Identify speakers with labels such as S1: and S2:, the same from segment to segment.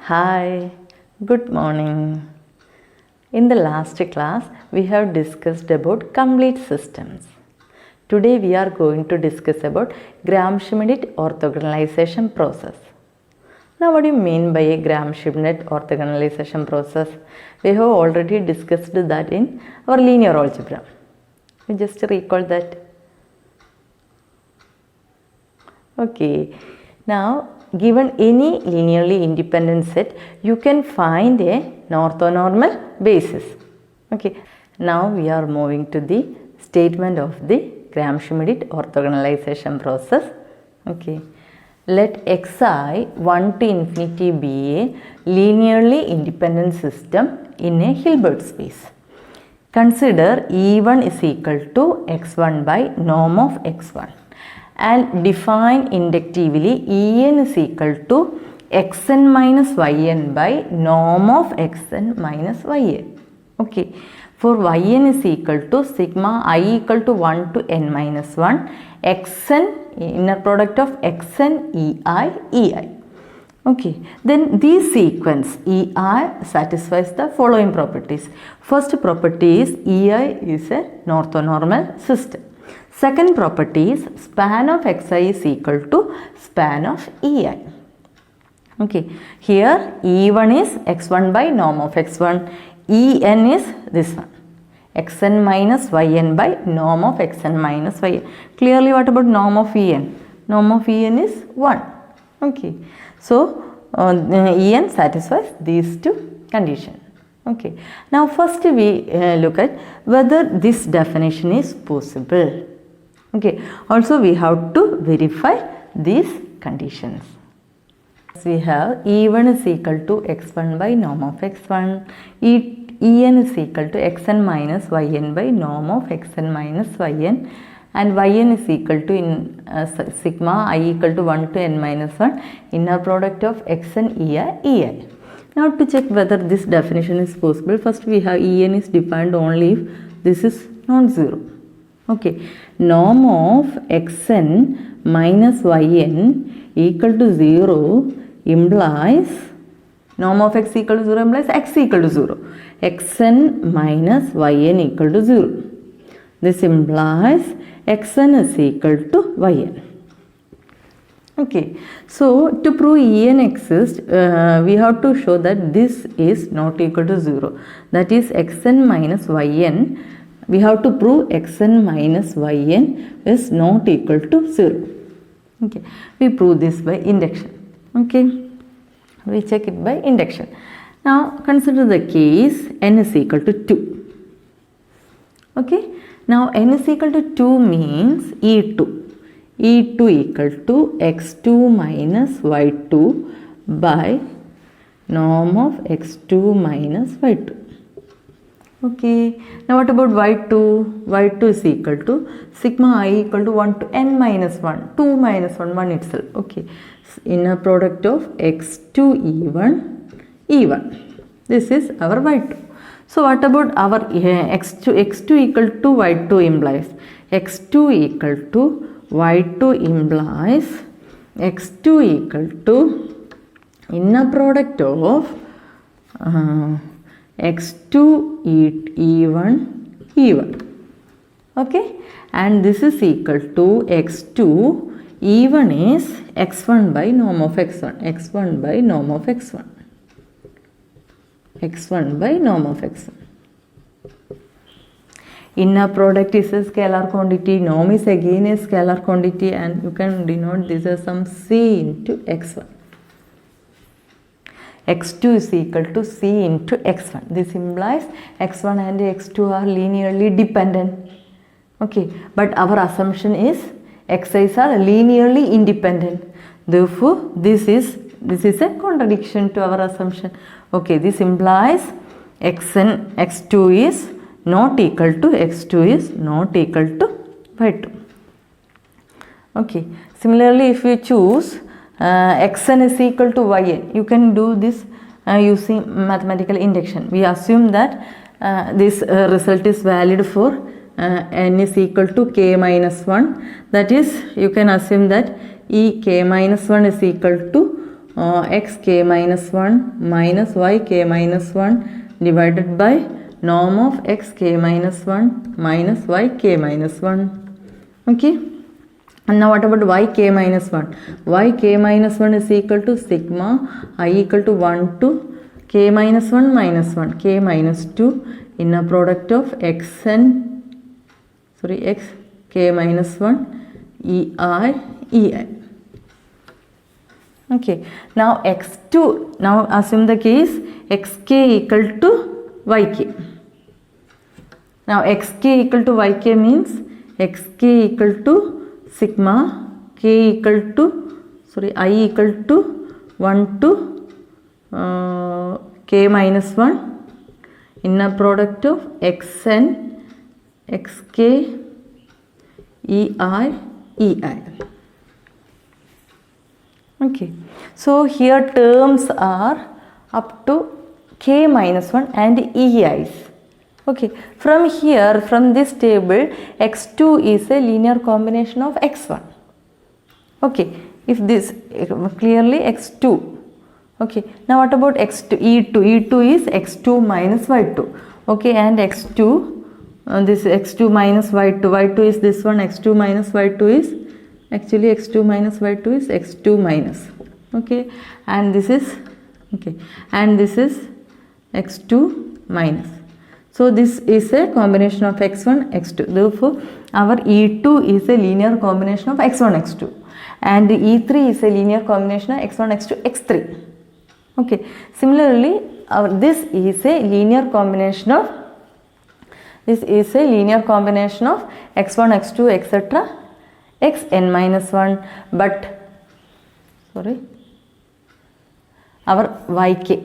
S1: Hi, good morning. In the last class, we have discussed about complete systems. Today we are going to discuss about Gram-Schmidt orthogonalization process. Now what do you mean by a Gram-Schmidt orthogonalization process? We have already discussed that in our linear algebra. You just recall that. Okay. Now given any linearly independent set, you can find an orthonormal basis. Okay. Now we are moving to the statement of the Gram-Schmidt orthogonalization process. Okay. Let xi 1 to infinity be a linearly independent system in a Hilbert space. Consider E1 is equal to x1 by norm of x1. And define inductively En is equal to xn minus yn by norm of xn minus yn. Okay. For yn is equal to sigma I equal to 1 to n minus 1 xn inner product of xn ei. Okay. Then this sequence ei satisfies the following properties. First property is ei is an orthonormal system. Second property is span of xi is equal to span of ei. Okay. Here E1 is x1 by norm of x1. En is this one. Xn minus yn by norm of xn minus yn. Clearly what about norm of En? Norm of En is 1. Okay. So En satisfies these two conditions. Okay. Now first we look at whether this definition is possible. Okay. Also we have to verify these conditions. We have E1 is equal to x1 by norm of x1. En is equal to xn minus yn by norm of xn minus yn. And yn is equal to sigma I equal to 1 to n minus 1 inner product of xn ei. Now to check whether this definition is possible, first we have En is defined only if this is non-zero. Okay. Norm of xn minus yn equal to 0 implies norm of x equal to 0 implies x equal to 0. Xn minus yn equal to 0. This implies xn is equal to yn. Okay. So to prove En exists, we have to show that this is not equal to 0. That is xn minus yn. We have to prove xn minus yn is not equal to 0. Okay. We prove this by induction. Okay. We check it by induction. Now consider the case n is equal to 2. Okay. Now n is equal to 2 means E2. E2 equal to x2 minus y2 by norm of x2 minus y2. Okay. Now what about y2? Y2 is equal to sigma I equal to 1 to n minus 1. 2 minus 1, 1 itself. Okay. Inner product of x2 e1. This is our y2. So what about our x2 equal to y2 implies? x2 equal to y2 implies x2 equal to inner product of x2 e1. Okay. And this is equal to x2 e1 is x1 by norm of x1. x1 by norm of x1. x1 by norm of x1. Inner product is a scalar quantity, norm is again a scalar quantity, and you can denote this as some c into x1. x2 is equal to c into x1. This implies x1 and x2 are linearly dependent. Okay, but our assumption is xi's are linearly independent. Therefore, this is a contradiction to our assumption. Okay, this implies x2 is not equal to x2 is not equal to y2. Okay. Similarly, if we choose xn is equal to yn, you can do this using mathematical induction. We assume that this result is valid for n is equal to k minus 1. That is, you can assume that e k minus 1 is equal to xk minus 1 minus yk minus 1 divided by norm of xk minus 1 minus yk minus 1. Okay. And now what about yk minus 1? Yk minus 1 is equal to sigma I equal to 1 to k minus 1 minus 1 k minus 2 inner product of x k minus 1 ei. Okay, now x2, now assume the case xk equal to yk. Now xk equal to yk means xk equal to sigma k equal to I equal to 1 to k minus 1 inner product of xn xk ei. Okay, so here terms are up to k minus 1 and ei's. Okay, from here, from this table, x2 is a linear combination of x1. Okay, if this clearly x2. Okay, now what about x2? E2 is x2 minus y2. Okay, and x2, this x2 minus y2. Y2 is this one, x2 minus y2 is actually x2 minus y2 is x2 minus. Okay, and this is x2 minus. So this is a combination of x1, x2. Therefore, our E2 is a linear combination of x1, x2, and E3 is a linear combination of x1, x2, x3. Okay. Similarly, this is a linear combination of x1, x2, etc. xn minus 1, but our yk.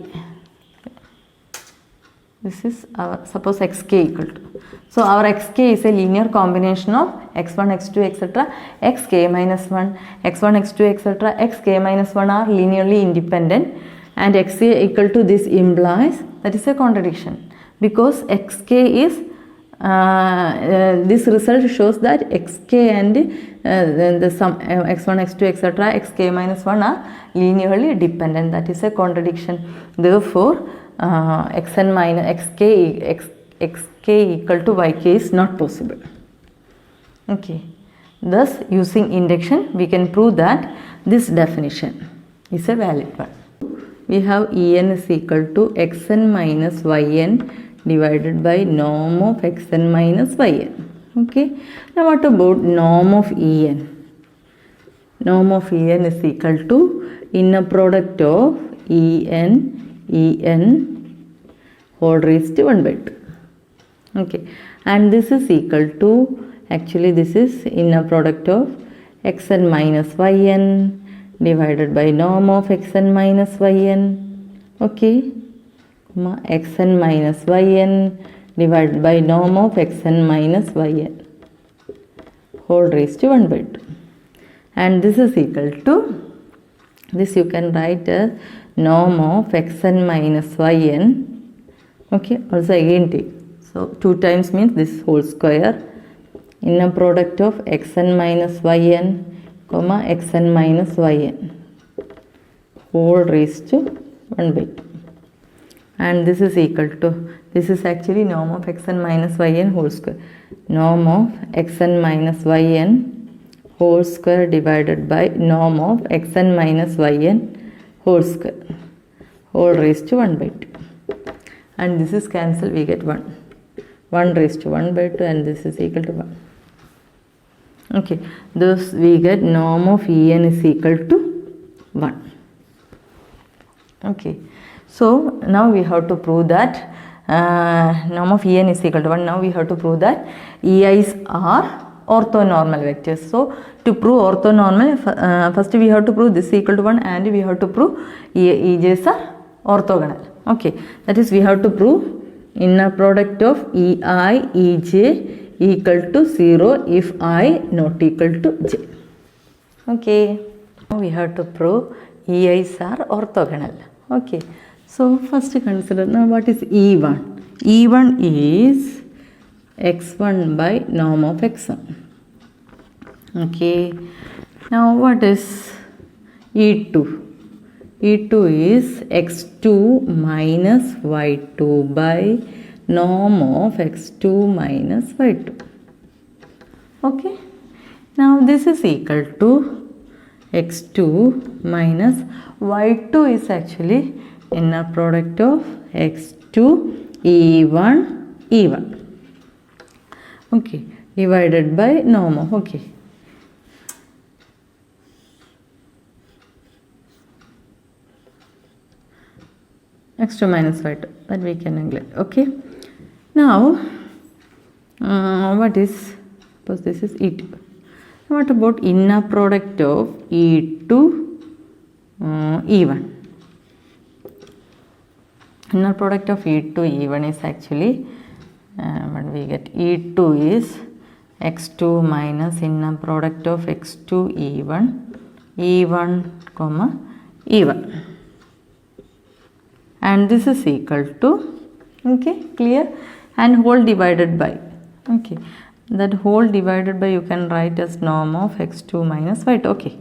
S1: This is our, suppose xk equal to. So our xk is a linear combination of x1, x2, etc. xk minus 1, x1, x2, etc. xk minus 1 are linearly independent, and xk equal to this implies that is a contradiction, because xk is this result shows that xk and the sum x1, x2, etc. xk minus 1 are linearly dependent. That is a contradiction. Therefore, xn minus xk equal to yk is not possible. Okay. Thus, using induction, we can prove that this definition is a valid one. We have En is equal to xn minus yn divided by norm of xn minus yn. Okay. Now, what about norm of En? Norm of En is equal to inner product of En whole raised to 1 by 2. Okay, and this is equal to, actually this is inner product of xn minus yn divided by norm of xn minus yn. Okay, xn minus yn divided by norm of xn minus yn whole raised to 1 by 2. And this is equal to, this you can write as norm of xn minus yn. Okay, also again take. So 2 times means this whole square, inner product of xn minus yn, xn minus yn whole raised to 1 by 2. And this is equal to, this is actually norm of xn minus yn whole square. Norm of xn minus yn whole square divided by norm of xn minus yn whole square whole raised to 1 by 2. And this is cancelled, we get 1. 1 raised to 1 by 2, and this is equal to 1. Okay, thus we get norm of En is equal to 1. Okay, so now we have to prove that norm of En is equal to 1. Now we have to prove that Ei's are orthonormal vectors. So to prove orthonormal, first we have to prove this is equal to 1, and we have to prove Ej's are orthogonal. Okay, that is, we have to prove inner product of Ei, Ej equal to 0 if I not equal to j. Okay, now we have to prove Ei's are orthogonal. Okay, so first consider, now what is E1? E1 is x1 by norm of x1. Okay, now what is E2? E2 is x2 minus y2 by norm of x2 minus y2. Okay. Now this is equal to x2 minus y2 is actually inner product of x2 E1 E1. Okay. Divided by norm of, okay. X2 minus y2, that we can neglect. Okay. Now, what is, suppose this is E2. What about inner product of E2 E1? Inner product of E2 E1 is actually, what we get, E2 is x2 minus inner product of x2 E1, E1 comma E1. And this is equal to, okay, clear, and whole divided by, okay, that whole divided by you can write as norm of x2 minus y2, okay,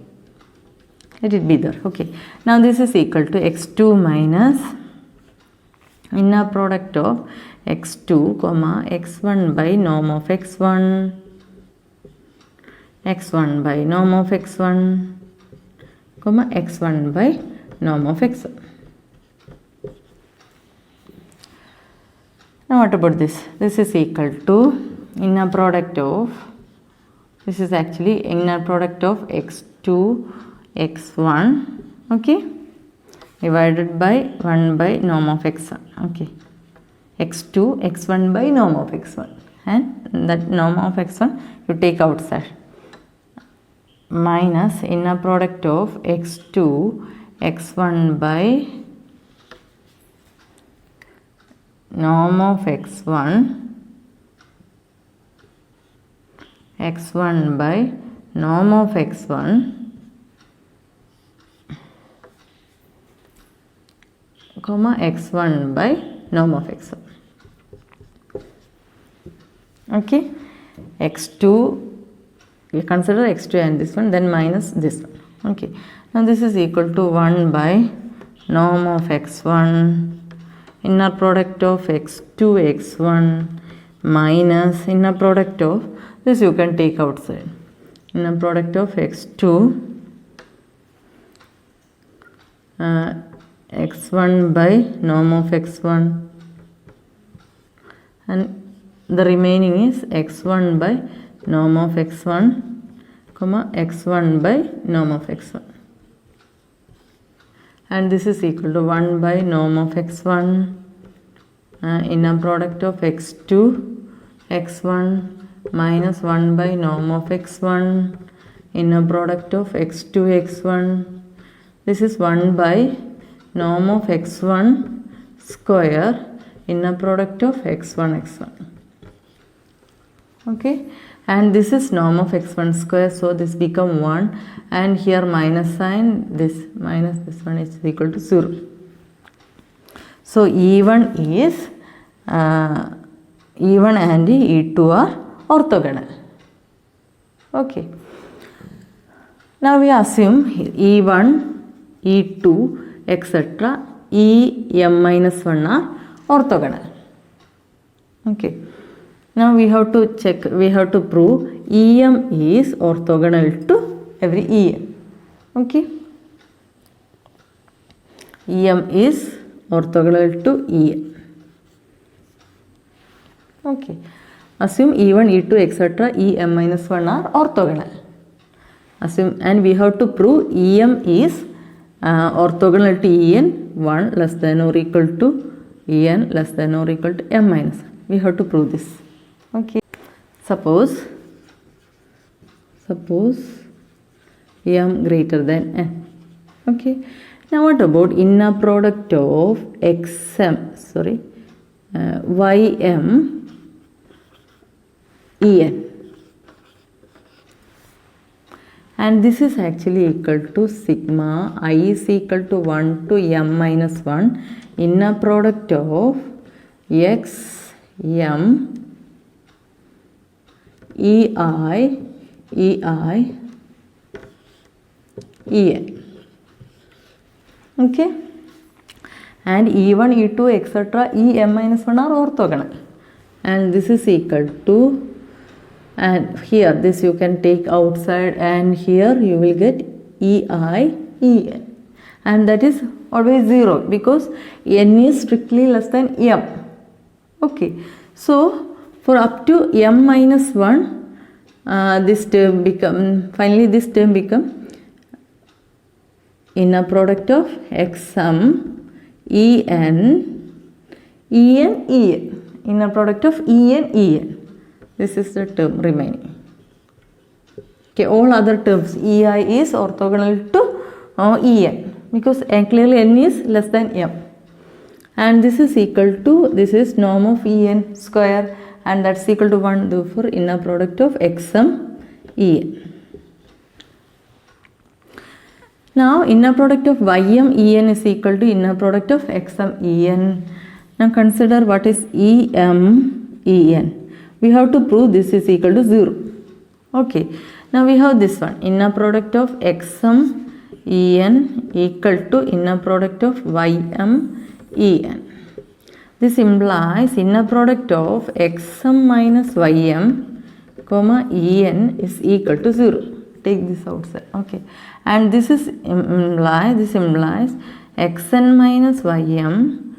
S1: let it be there, okay. Now this is equal to x2 minus inner product of x2 comma x1 by norm of x1, x1 by norm of x1 comma x1 by norm of x1. Now what about this? This is equal to inner product of, this is actually inner product of x2 x1, okay, divided by 1 by norm of x1, okay, x2 x1 by norm of x1, and that norm of x1 you take outside, minus inner product of x2 x1 by norm of x1, x1 by norm of x1, comma x1 by norm of x1. Okay, x2, we consider x2 and this one, then minus this one. Okay, now this is equal to 1 by norm of x1, inner product of x2 x1 minus inner product of, this you can take outside, inner product of x2 x1 by norm of x1, and the remaining is x1 by norm of x1 comma x1 by norm of x1, and this is equal to 1 by norm of x1 inner product of x2 x1 minus 1 by norm of x1 inner product of x2 x1, this is 1 by norm of x1 square inner product of x1 x1, okay, and this is norm of x1 square, so this become 1, and here minus sign, this minus this one is equal to 0. So E1 is E1 and E2 are orthogonal. Okay. Now we assume E1, E2, etc. EM minus 1 are orthogonal. Okay. Now we have to check, we have to prove EM is orthogonal to every EN. Okay. EM is orthogonal to EN. Okay. Assume E1, E2, etc. EM minus 1 are orthogonal. Assume, and we have to prove EM is orthogonal to EN 1 less than or equal to EN less than or equal to M minus 1. We have to prove this. Okay. Suppose M greater than N. Okay. Now what about inner product of YM En, and this is actually equal to sigma I is equal to 1 to M minus 1 inner product of X M EI En. Okay, and E1, E2, etc. En minus 1 are orthogonal, and this is equal to, and here this you can take outside, and here you will get Ei En, and that is always 0 because n is strictly less than m. Okay, so for up to m minus 1, this term become, finally this term become inner product of x sum En, inner product of En. This is the term remaining. Okay, all other terms Ei is orthogonal to En because clearly n is less than m, and this is equal to, this is norm of En square, and that's equal to 1, therefore inner product of x sum En. Now inner product of ym En is equal to inner product of x sum En. Now consider what is em En. We have to prove this is equal to 0. Okay, now we have this one, inner product of x sum En equal to inner product of ym En. This implies inner product of x sum minus ym comma En is equal to 0. Take this outside. Okay, and this is implies xn minus ym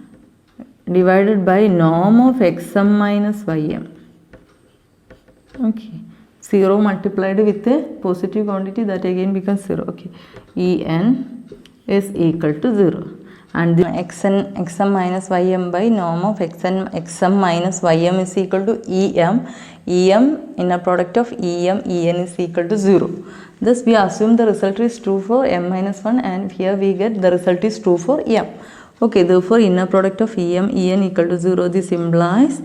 S1: divided by norm of x sum minus ym. Okay, 0 multiplied with a positive quantity, that again becomes 0. Okay, En is equal to 0, and the x sum minus ym by norm of x sum minus ym is equal to em. Inner product of En is equal to 0. Thus we assume the result is true for m minus 1, and here we get the result is true for m. Okay, therefore inner product of En equal to 0. This implies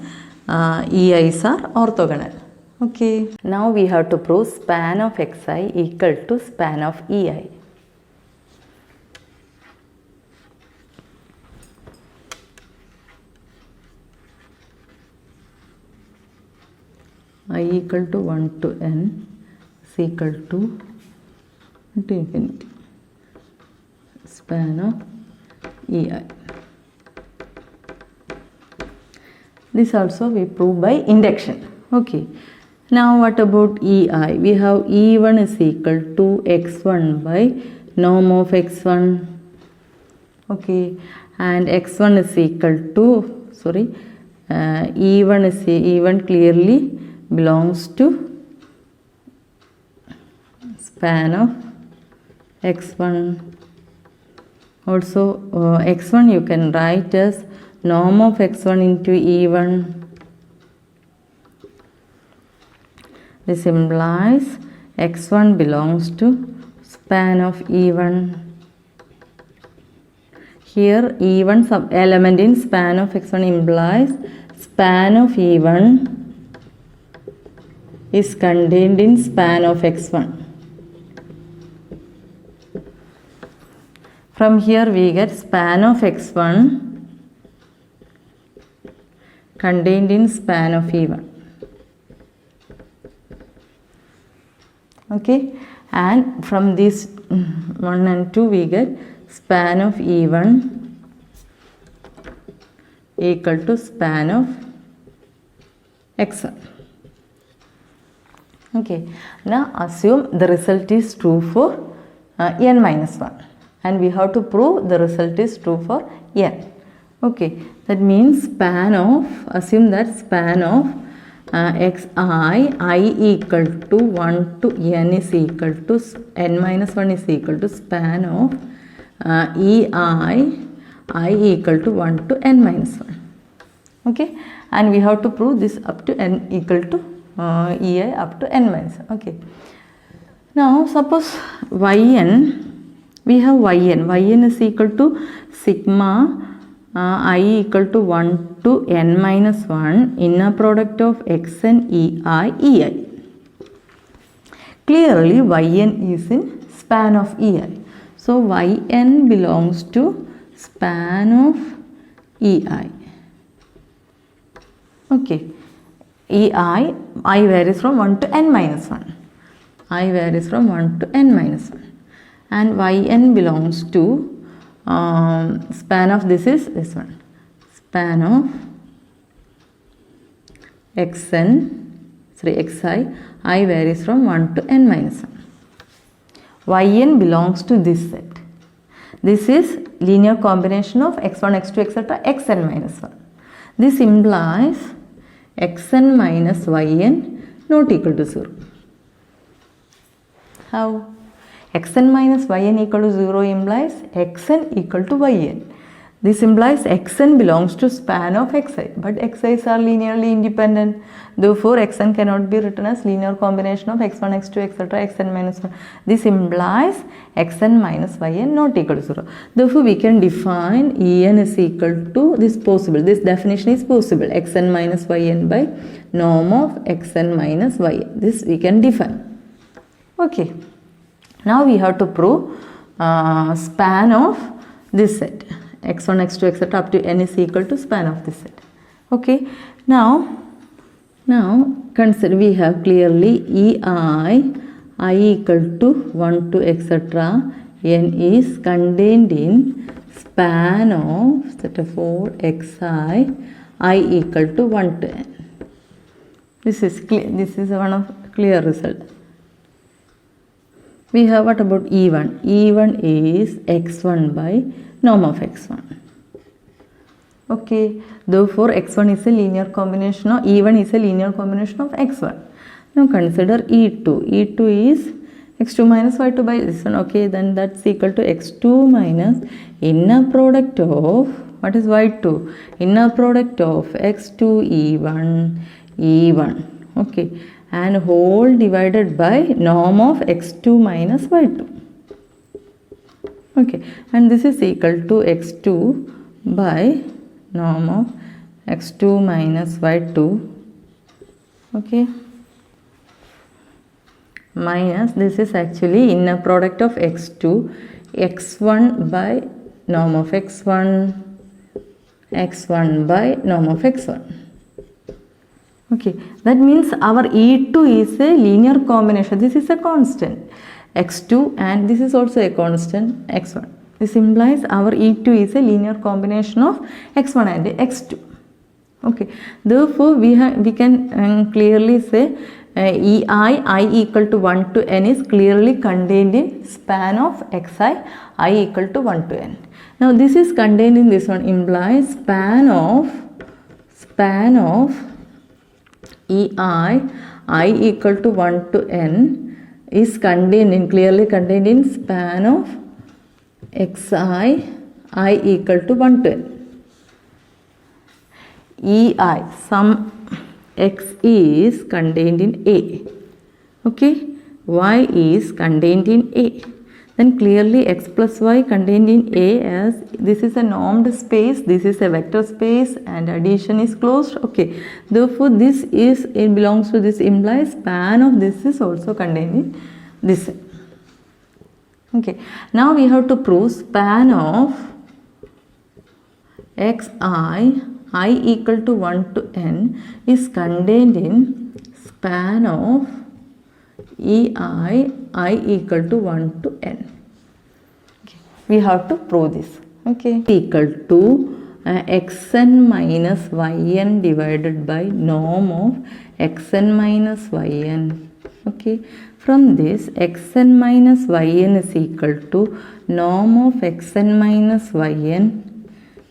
S1: Ei's are orthogonal. Okay, now we have to prove span of xi equal to span of Ei. I equal to 1 to n is equal to infinity, span of Ei. This also we prove by induction. Okay, now what about Ei? We have E1 is equal to x1 by norm of x1. Okay, and x1 is equal to, E1 clearly belongs to span of x1. Also x1 you can write as norm of x1 into E1. This implies x1 belongs to span of E1. Here E1 sub element in span of x1 implies span of E1 is contained in span of x1. From here we get span of x1 contained in span of E1. Okay, and from this 1 and 2 we get span of E1 equal to span of x1. Okay, now assume the result is true for n minus 1, and we have to prove the result is true for n. Okay, that means span of, assume that span of I equal to 1 to n is equal to n minus 1 is equal to span of I equal to 1 to n minus 1. Okay, and we have to prove this up to n equal to Ei up to n minus 1. Okay, now suppose yn, we have yn is equal to sigma I equal to 1 to n minus 1 inner product of x and Ei. Clearly yn is in span of Ei. So yn belongs to span of Ei. Okay, I varies from 1 to n minus 1. I varies from 1 to n minus 1. And yn belongs to span of this is this one. Span of xi, I varies from 1 to n minus 1. Yn belongs to this set. This is linear combination of x1, x2, etc. xn minus 1. This implies xn minus yn not equal to 0. How? Xn minus yn equal to 0 implies xn equal to yn. This implies xn belongs to span of xi, but xi's are linearly independent. Therefore, xn cannot be written as linear combination of x1, x2, etc. xn minus 1. This implies xn minus yn not equal to 0. Therefore, we can define en is equal to this possible. This definition is possible. Xn minus yn by norm of xn minus yn. This we can define. Okay. Now we have to prove span of this set. x1, x2, etc. up to n is equal to span of this set. Okay. Now consider we have clearly ei I equal to 1 to etc. n is contained in span of set of 4 xi I equal to 1 to n. This is clear. This is one of clear result. We have what about E1? E1 is x1 by norm of x1. Okay, therefore x1 is a linear combination of E1 is a linear combination of x1. Now consider E2. E2 is x2 minus y2 by this one. Okay, then that's equal to x2 minus inner product of what is y2? Inner product of x2 E1 E1. Okay, and whole divided by norm of x2 minus y2. Okay, and this is equal to x2 by norm of x2 minus y2. Okay, minus this is actually inner product of x2 x1 by norm of x1 x1 by norm of x1. Okay, that means our E2 is a linear combination. This is a constant x2 and this is also a constant x1. This implies our E2 is a linear combination of x1 and x2. Okay, therefore we can clearly say ei I equal to 1 to n is clearly contained in span of xi I equal to 1 to n. Now this is contained in this one implies span of ei I equal to 1 to n is clearly contained in span of xi I equal to 1 to n. ei some x is contained in A. Okay, y is contained in A. Then clearly x plus y contained in A as this is a normed space, this is a vector space and addition is closed. Okay, therefore this is it belongs to this implies span of this is also contained in this. Okay, now we have to prove span of xi I equal to 1 to n is contained in span of ei I equal to 1 to n. Okay. We have to prove this. Okay, equal to xn minus yn divided by norm of xn minus yn. Okay, from this xn minus yn is equal to norm of xn minus yn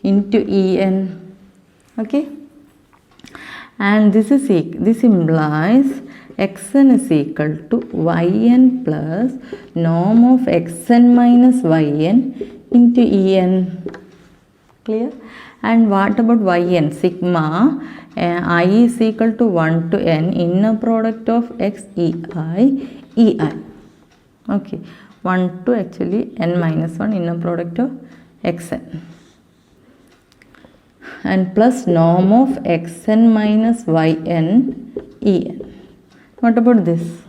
S1: into en. Okay, and this implies xn is equal to yn plus norm of xn minus yn into en. Clear? And what about yn? Sigma I is equal to 1 to n inner product of xei ei. Okay, 1 to actually n minus 1 inner product of xn. And plus norm of xn minus yn en. What about this?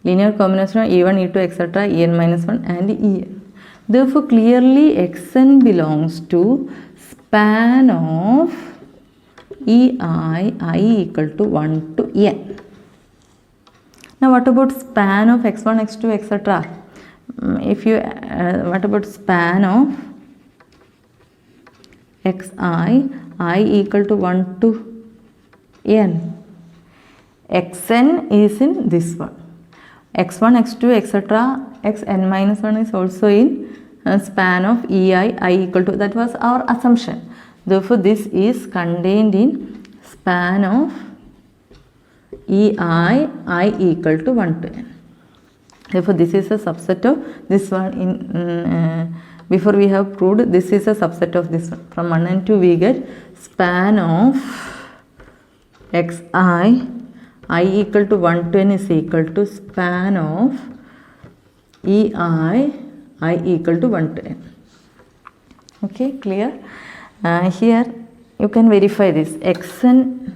S1: Linear combination of e1, e2, etc. en minus 1 and en. Therefore, clearly xn belongs to span of ei I equal to 1 to n. Now, what about span of x1, x2, etc.? if you what about span of xi, I equal to 1 to n. xn is in this one. x1, x2, etc. xn minus 1 is also in span of ei, I equal to, that was our assumption. Therefore, this is contained in span of ei, I equal to 1 to n. Therefore, this is a subset of this one. Before we have proved this is a subset of this one. From 1 and 2 we get span of xi, I equal to 1 to n is equal to span of ei, I equal to 1 to n. Okay, clear? Here you can verify this xn.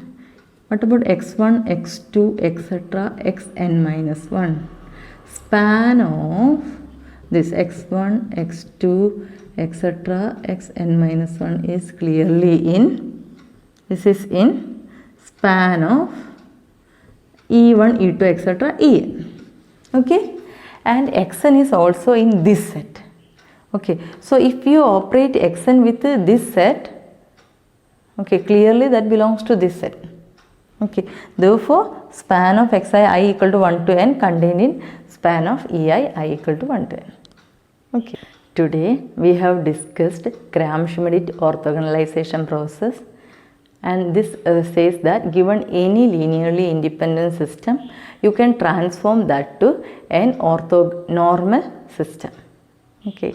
S1: What about x1, x2, etc. xn minus 1? Span of this x1, x2, etc. xn minus 1 is clearly in, this is in span of e1, e2, etc. en. Okay, and xn is also in this set. Okay, so if you operate xn with this set, okay, clearly that belongs to this set. Okay, therefore span of xi, I equal to 1 to n contained in span of ei, I equal to 1 to n. Okay, today we have discussed Gram-Schmidt orthogonalization process, and this says that given any linearly independent system, you can transform that to an orthonormal system. Okay.